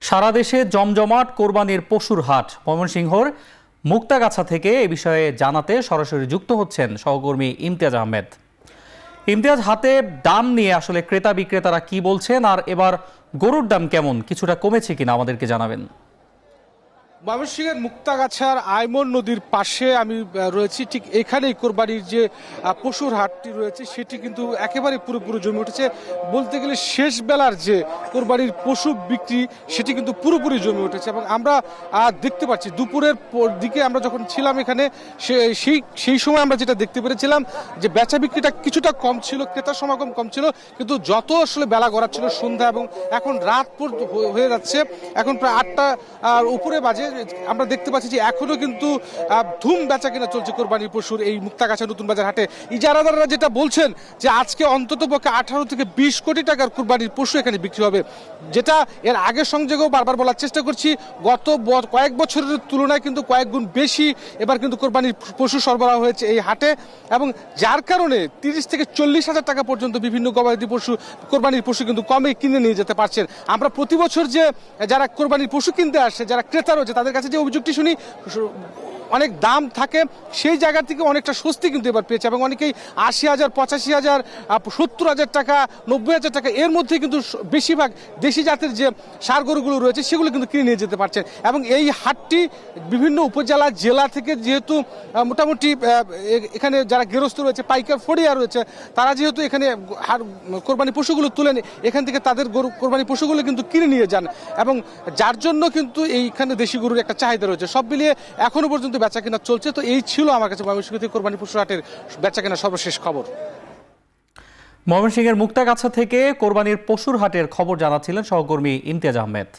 সারা দেশে জমজমাট কোরবানির পশুর হাট। ময়মনসিংহর মুক্তাগাছা থেকে এ বিষয়ে জানাতে সরাসরি যুক্ত হচ্ছেন সহকর্মী ইমতিয়াজ আহমেদ। ইমতিয়াজ, হাতে দাম নিয়ে আসলে ক্রেতা বিক্রেতারা কি বলছেন, আর এবার গরুর দাম কেমন, কিছুটা কমেছে কিনা আমাদেরকে জানাবেন। ময়মনসিংহের মুক্তাগাছার আইমন নদীর পাশে আমি রয়েছি। ঠিক এখানেই কোরবানির যে পশুর হাটটি রয়েছে সেটি কিন্তু একেবারে পুরোপুরি জমে উঠেছে। বলতে গেলে শেষ বেলার যে কোরবানির পশু বিক্রি সেটি কিন্তু পুরোপুরি জমে উঠেছে এবং আমরা দেখতে পাচ্ছি দুপুরের দিকে আমরা যখন ছিলাম এখানে সেই সময় আমরা যেটা দেখতে পেরেছিলাম যে বেচা বিক্রিটা কিছুটা কম ছিল, ক্রেতার সমাগম কম ছিল, কিন্তু যত আসলে বেলা গড়াচ্ছিল সন্ধ্যা এবং এখন রাত হয়ে যাচ্ছে, এখন প্রায় 8টা উপরে বাজে, আমরা দেখতে পাচ্ছি যে এখনো কিন্তু ধুম বেচা কেনা চলছে কোরবানির পশুর এই মুক্তাগাছা নতুন বাজার হাটে। ইজারাদাররা যেটা বলছেন যে আজকে অন্তত পক্ষে 18 থেকে 20 কোটি টাকার কোরবানির পশু এখানে বিক্রি হবে, যেটা এর আগের সংযোগেও বারবার বলার চেষ্টা করছি। গত কয়েক বছরের তুলনায় কিন্তু কয়েক গুণ বেশি এবার কিন্তু কোরবানির পশু সরবরাহ হয়েছে এই হাটে, এবং যার কারণে 30 থেকে 40 হাজার টাকা পর্যন্ত বিভিন্ন গবাদি পশু কোরবানির পশু কিন্তু কমে কিনে নিয়ে যেতে পারছেন। আমরা প্রতি বছর যে যারা কোরবানির পশু কিনতে আসে, যারা ক্রেতা রয়েছে, তাদের কাছে যে অভিযোগটি শুনি অনেক দাম থাকে, সেই জায়গা থেকে অনেকটা স্বস্তি কিন্তু এবার পেয়েছে এবং অনেকেই 80,000, 85,000, 70,000 টাকা, 90,000 টাকা এর মধ্যে কিন্তু বেশিরভাগ দেশি জাতের যে ষাঁড় গরুগুলো রয়েছে সেগুলো কিন্তু কিনে নিয়ে যেতে পারছেন। এবং এই হাটটি বিভিন্ন উপজেলা জেলা থেকে যেহেতু মোটামুটি এখানে যারা গৃহস্থ রয়েছে, পাইকার ফড়িয়া রয়েছে, তারা যেহেতু এখানে কোরবানি পশুগুলো তুলে এখান থেকে তাদের গরু কোরবানি পশুগুলো কিন্তু কিনে নিয়ে যান, এবং যার জন্য কিন্তু এইখানে দেশি গরুর একটা চাহিদা রয়েছে। সব মিলিয়ে এখনো পর্যন্ত বেচা কেনা চলছে। তো এই ছিল আমার কাছে ময়মনসিংহ থেকে কোরবানি পশু হাটের বেচা কেনা সর্বশেষ খবর। ময়মনসিংহের মুক্তাগাছা থেকে কোরবানির পশুর হাটের খবর জানাচ্ছিলেন সহকর্মী ইমতিয়াজ আহমেদ।